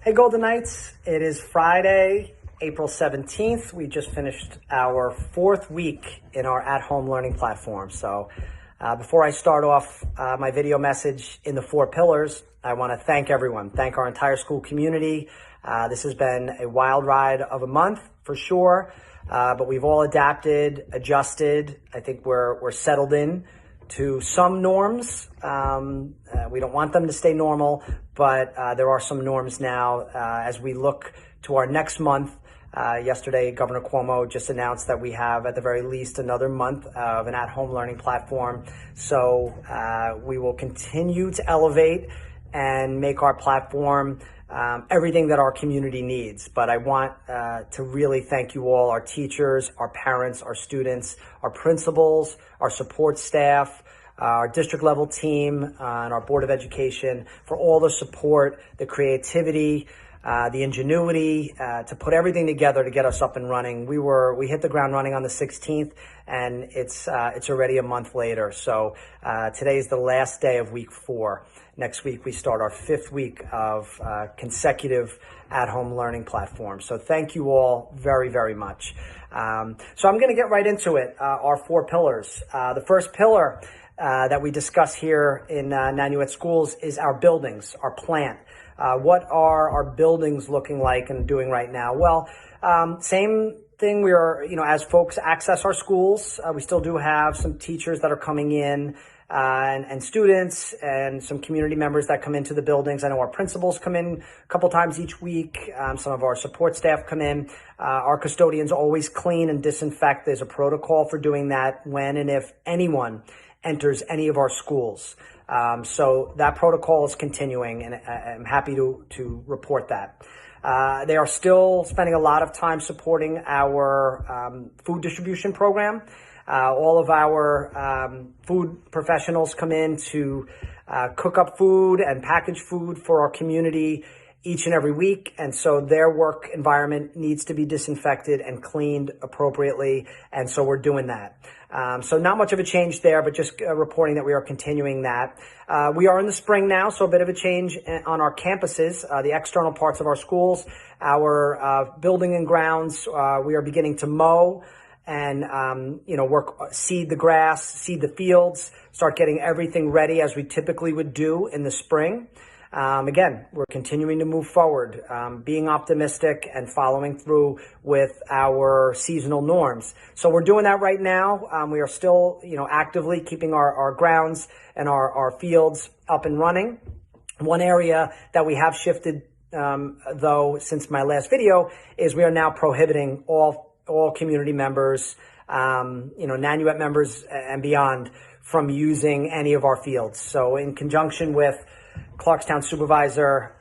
Hey Golden Knights, it is Friday, April 17th. We just finished our fourth week in our at-home learning platform. So before I start off my video message in the 4 pillars, I want to thank everyone, thank our entire school community. This has been a wild ride of a month for sure, but we've all adapted, adjusted. I think we're settled in to some norms. We don't want them to stay normal, but there are some norms now as we look to our next month. Yesterday, Governor Cuomo just announced that we have at the very least another month of an at-home learning platform. So we will continue to elevate and make our platform everything that our community needs. But I want to really thank you all, our teachers, our parents, our students, our principals, our support staff, our district level team, and our Board of Education for all the support, the creativity, the ingenuity to put everything together to get us up and running. We hit the ground running on the 16th, and it's already a month later. So today is the last day of week 4. Next week we start our 5th week of consecutive at-home learning platform. So thank you all very, very much. So I'm going to get right into it. Our 4 pillars. The first pillar that we discuss here in Nanuet Schools is our buildings, our plant. What are our buildings looking like and doing right now? Well, same thing. We are, as folks access our schools, we still do have some teachers that are coming in and students and some community members that come into the buildings. I know our principals come in a couple times each week. Some of our support staff come in. Our custodians always clean and disinfect. There's a protocol for doing that when and if anyone enters any of our schools. So that protocol is continuing, and I'm happy to report that. They are still spending a lot of time supporting our food distribution program. All of our food professionals come in to cook up food and package food for our community each and every week. And so their work environment needs to be disinfected and cleaned appropriately. And so we're doing that. So not much of a change there, but just reporting that we are continuing that. We are in the spring now, so a bit of a change on our campuses, the external parts of our schools, our building and grounds. We are beginning to mow and, seed the grass, seed the fields, start getting everything ready as we typically would do in the spring. Again, we're continuing to move forward, being optimistic and following through with our seasonal norms. So we're doing that right now. We are still, actively keeping our grounds and our fields up and running. One area that we have shifted, though, since my last video is we are now prohibiting all community members, Nanuet members and beyond from using any of our fields. So in conjunction with Clarkstown Supervisor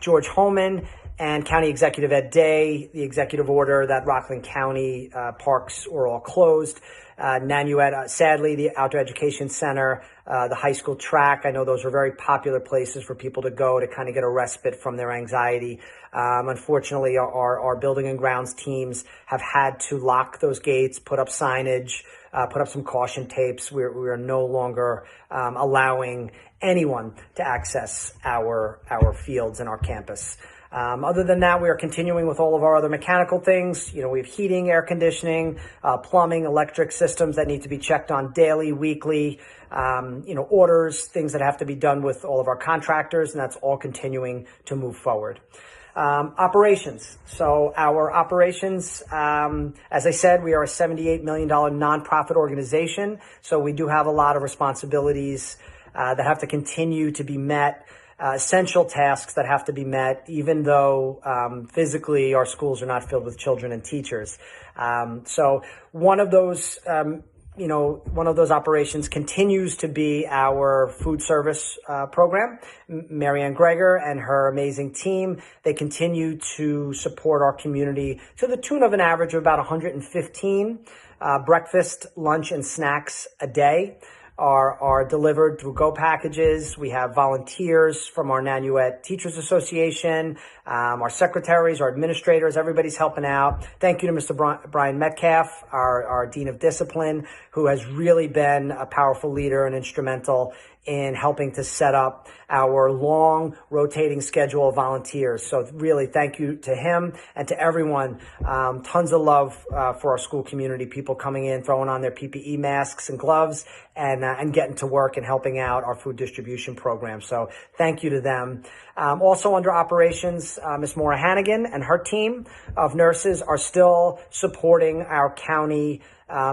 George Holman and County Executive Ed Day, the executive order that Rockland County parks were all closed. Nanuet, sadly, the Outdoor Education Center, the high school track, I know those are very popular places for people to go to kind of get a respite from their anxiety. Unfortunately, our building and grounds teams have had to lock those gates, put up signage, put up some caution tapes. We are no longer allowing anyone to access our fields and our campus. Other than that, we are continuing with all of our other mechanical things. We have heating, air conditioning, plumbing, electric systems that need to be checked on daily, weekly, orders, things that have to be done with all of our contractors, and that's all continuing to move forward. Operations. So our operations, as I said, we are a $78 million nonprofit organization. So we do have a lot of responsibilities that have to continue to be met. Essential tasks that have to be met, even though physically our schools are not filled with children and teachers. So one of those operations continues to be our food service program. Marianne Greger and her amazing team, they continue to support our community to the tune of an average of about 115 breakfast, lunch, and snacks a day. Are delivered through Go Packages. We have volunteers from our Nanuet Teachers Association, our secretaries, our administrators, everybody's helping out. Thank you to Mr. Brian Metcalf, our Dean of Discipline, who has really been a powerful leader and instrumental in helping to set up our long rotating schedule of volunteers. So really thank you to him and to everyone. Tons of love for our school community, people coming in, throwing on their PPE masks and gloves and getting to work and helping out our food distribution program. So thank you to them. Also under operations, Ms. Maura Hannigan and her team of nurses are still supporting our county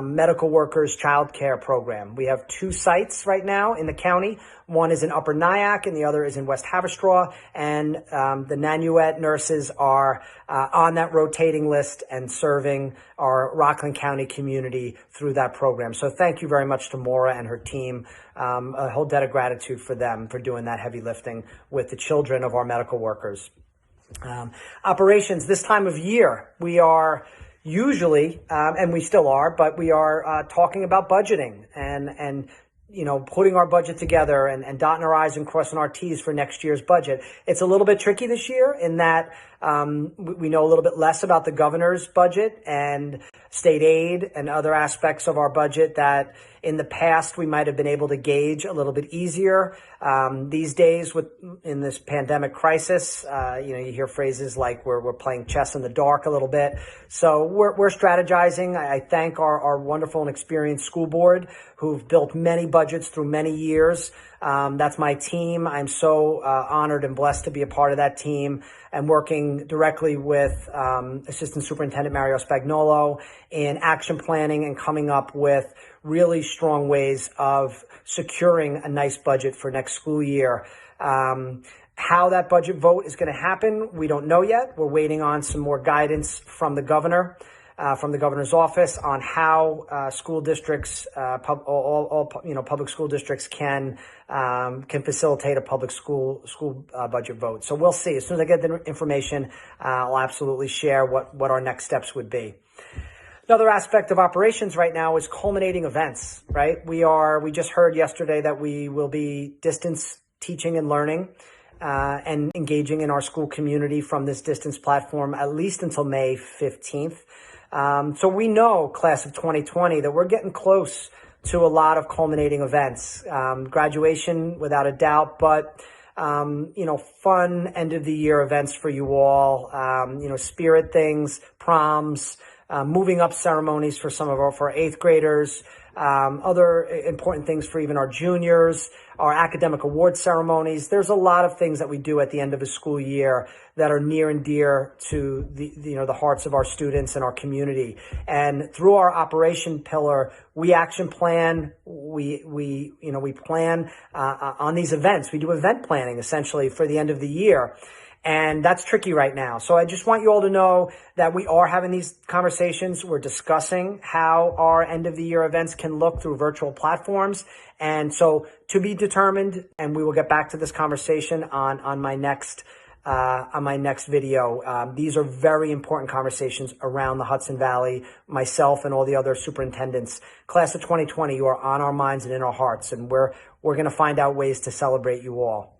medical workers child care program. We have 2 sites right now in the county. One is in Upper Nyack and the other is in West Haverstraw. And the Nanuet nurses are on that rotating list and serving our Rockland County community through that program. So thank you very much to Maura and her team. A whole debt of gratitude for them for doing that heavy lifting with the children of our medical workers. Operations, this time of year, we are usually, and we still are, but we are talking about budgeting and putting our budget together and dotting our I's and crossing our T's for next year's budget. It's a little bit tricky this year in that we know a little bit less about the governor's budget and state aid and other aspects of our budget that in the past we might have been able to gauge a little bit easier. These days in this pandemic crisis, you hear phrases like we're playing chess in the dark a little bit. So we're strategizing. I thank our wonderful and experienced school board who've built many budgets through many years. That's my team. I'm so honored and blessed to be a part of that team and working directly with Assistant Superintendent Mario Spagnolo in action planning and coming up with really strong ways of securing a nice budget for next school year. How that budget vote is going to happen, we don't know yet. We're waiting on some more guidance from the governor. From the governor's office on how school districts, public school districts can facilitate a public school budget vote. So we'll see. As soon as I get the information, I'll absolutely share what our next steps would be. Another aspect of operations right now is culminating events. Right, we just heard yesterday that we will be distance teaching and learning. And engaging in our school community from this distance platform at least until May 15th. So we know, class of 2020, that we're getting close to a lot of culminating events. Graduation, without a doubt, but, fun end of the year events for you all, spirit things, proms, moving up ceremonies for some of our 8th graders, other important things for even our juniors, our academic award ceremonies. There's a lot of things that we do at the end of a school year that are near and dear to the hearts of our students and our community. And through our operation pillar, we action plan, we plan on these events. We do event planning essentially for the end of the year. And that's tricky right now. So I just want you all to know that we are having these conversations. We're discussing how our end of the year events can look through virtual platforms. And so to be determined, and we will get back to this conversation on my next video. These are very important conversations around the Hudson Valley, myself and all the other superintendents. Class of 2020, you are on our minds and in our hearts, and we're going to find out ways to celebrate you all.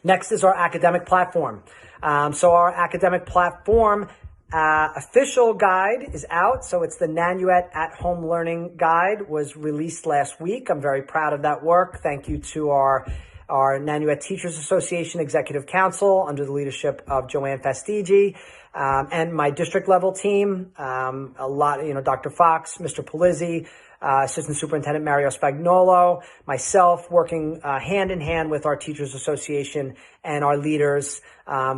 Next is our academic platform. So our academic platform official guide is out. So it's the Nanuet at Home Learning Guide, was released last week. I'm very proud of that work. Thank you to our Nanuet Teachers Association Executive Council under the leadership of Joanne Fastigi, and my district level team, Dr. Fox, Mr. Polizzi, Assistant Superintendent Mario Spagnolo, myself, working hand in hand with our Teachers Association and our leaders,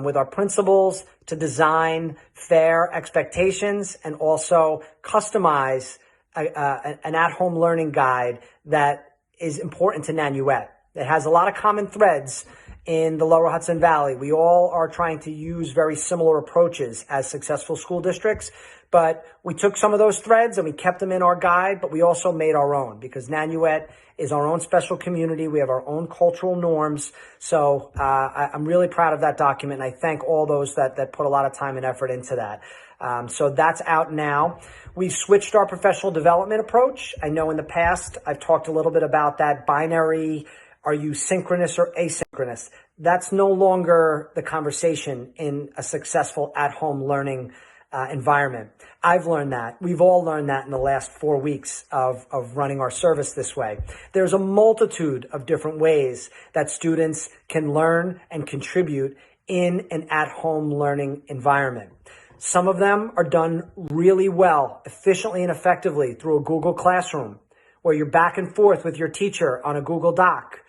with our principals to design fair expectations and also customize an at-home learning guide that is important to Nanuet. It has a lot of common threads in the Lower Hudson Valley. We all are trying to use very similar approaches as successful school districts, but we took some of those threads and we kept them in our guide, but we also made our own because Nanuet is our own special community. We have our own cultural norms. So I'm really proud of that document, and I thank all those that put a lot of time and effort into that. So that's out now. We've switched our professional development approach. I know in the past I've talked a little bit about that binary. Are you synchronous or asynchronous? That's no longer the conversation in a successful at-home learning environment. I've learned that. We've all learned that in the last 4 weeks of running our service this way. There's a multitude of different ways that students can learn and contribute in an at-home learning environment. Some of them are done really well, efficiently and effectively through a Google Classroom, where you're back and forth with your teacher on a Google Doc.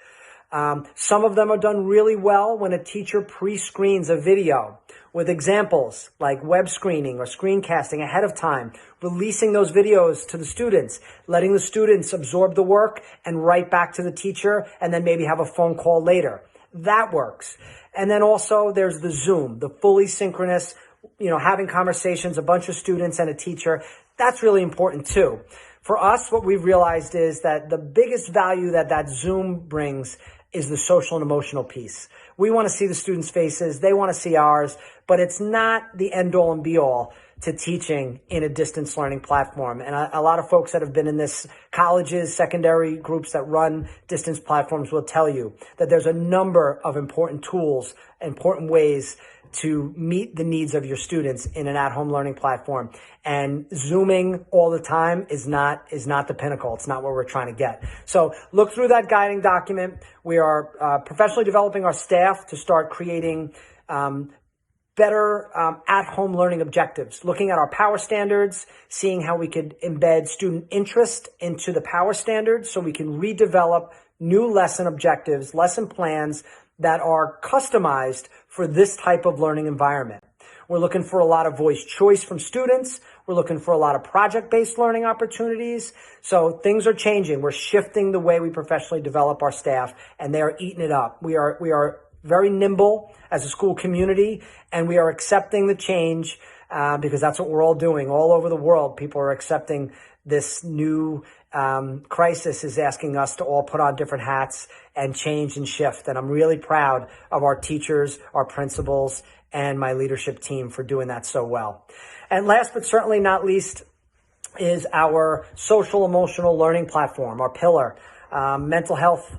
Some of them are done really well when a teacher pre-screens a video with examples like web screening or screencasting ahead of time, releasing those videos to the students, letting the students absorb the work and write back to the teacher, and then maybe have a phone call later. That works. And then also there's the Zoom, the fully synchronous, having conversations, a bunch of students and a teacher. That's really important too. For us, what we've realized is that the biggest value that Zoom brings is the social and emotional piece. We want to see the students' faces. They want to see ours, but it's not the end all and be all to teaching in a distance learning platform. And a lot of folks that have been in this, colleges, secondary groups that run distance platforms, will tell you that there's a number of important tools, important ways to meet the needs of your students in an at-home learning platform. And Zooming all the time is not the pinnacle. It's not what we're trying to get. So look through that guiding document. We are professionally developing our staff to start creating better at-home learning objectives, looking at our power standards, seeing how we could embed student interest into the power standards so we can redevelop new lesson objectives, lesson plans that are customized for this type of learning environment. We're looking for a lot of voice choice from students. We're looking for a lot of project-based learning opportunities. So things are changing. We're shifting the way we professionally develop our staff, and they are eating it up. We are very nimble as a school community, and we are accepting the change because that's what we're all doing. All over the world, people are accepting this new crisis is asking us to all put on different hats and change and shift. And I'm really proud of our teachers, our principals, and my leadership team for doing that so well. And last but certainly not least is our social emotional learning platform, our pillar, mental health.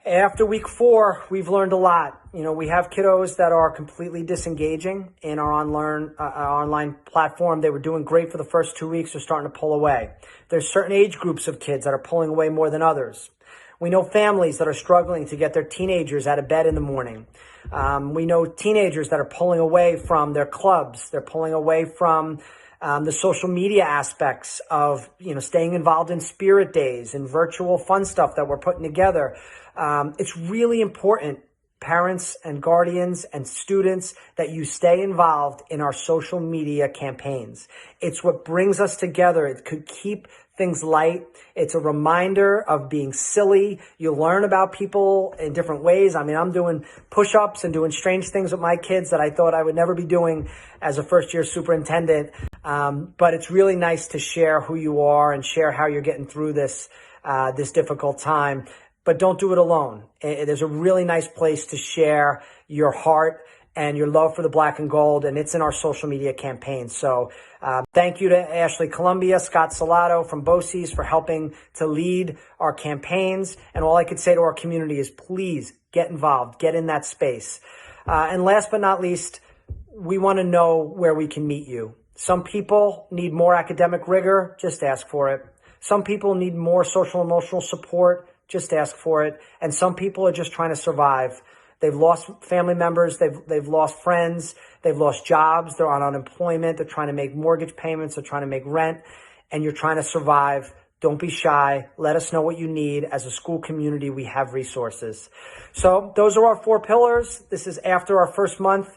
After week 4, we've learned a lot. We have kiddos that are completely disengaging in our online platform. They were doing great for the first 2 weeks. They're starting to pull away. There's certain age groups of kids that are pulling away more than others. We know families that are struggling to get their teenagers out of bed in the morning. We know teenagers that are pulling away from their clubs. They're pulling away from the social media aspects of, staying involved in spirit days and virtual fun stuff that we're putting together. It's really important, parents and guardians and students, that you stay involved in our social media campaigns. It's what brings us together. It could keep things light. It's a reminder of being silly. You learn about people in different ways. I'm doing push-ups and doing strange things with my kids that I thought I would never be doing as a first-year superintendent. But it's really nice to share who you are and share how you're getting through this difficult time. But don't do it alone. There's a really nice place to share your heart and your love for the black and gold, and it's in our social media campaign. So thank you to Ashley Columbia, Scott Salato from BOCES for helping to lead our campaigns. And all I could say to our community is please get involved, get in that space. And last but not least, we want to know where we can meet you. Some people need more academic rigor, just ask for it. Some people need more social emotional support, just ask for it. And some people are just trying to survive. They've lost family members. They've lost friends. They've lost jobs. They're on unemployment. They're trying to make mortgage payments. They're trying to make rent. And you're trying to survive. Don't be shy. Let us know what you need. As a school community, we have resources. So those are our 4 pillars. This is after our first month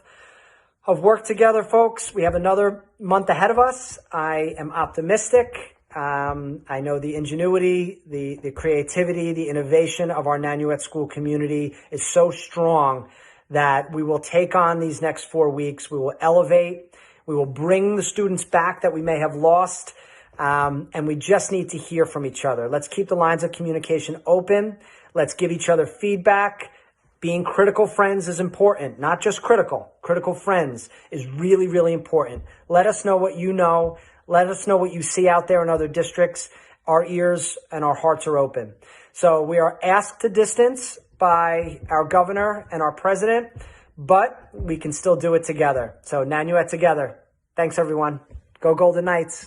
of work together, folks. We have another month ahead of us. I am optimistic. I know the ingenuity, the creativity, the innovation of our Nanuet school community is so strong that we will take on these next 4 weeks. We will elevate. We will bring the students back that we may have lost. And we just need to hear from each other. Let's keep the lines of communication open. Let's give each other feedback. Being critical friends is important, not just critical. Critical friends is really, really important. Let us know what you know. Let us know what you see out there in other districts. Our ears and our hearts are open. So we are asked to distance by our governor and our president, but we can still do it together. So Nanuet together. Thanks, everyone. Go Golden Knights.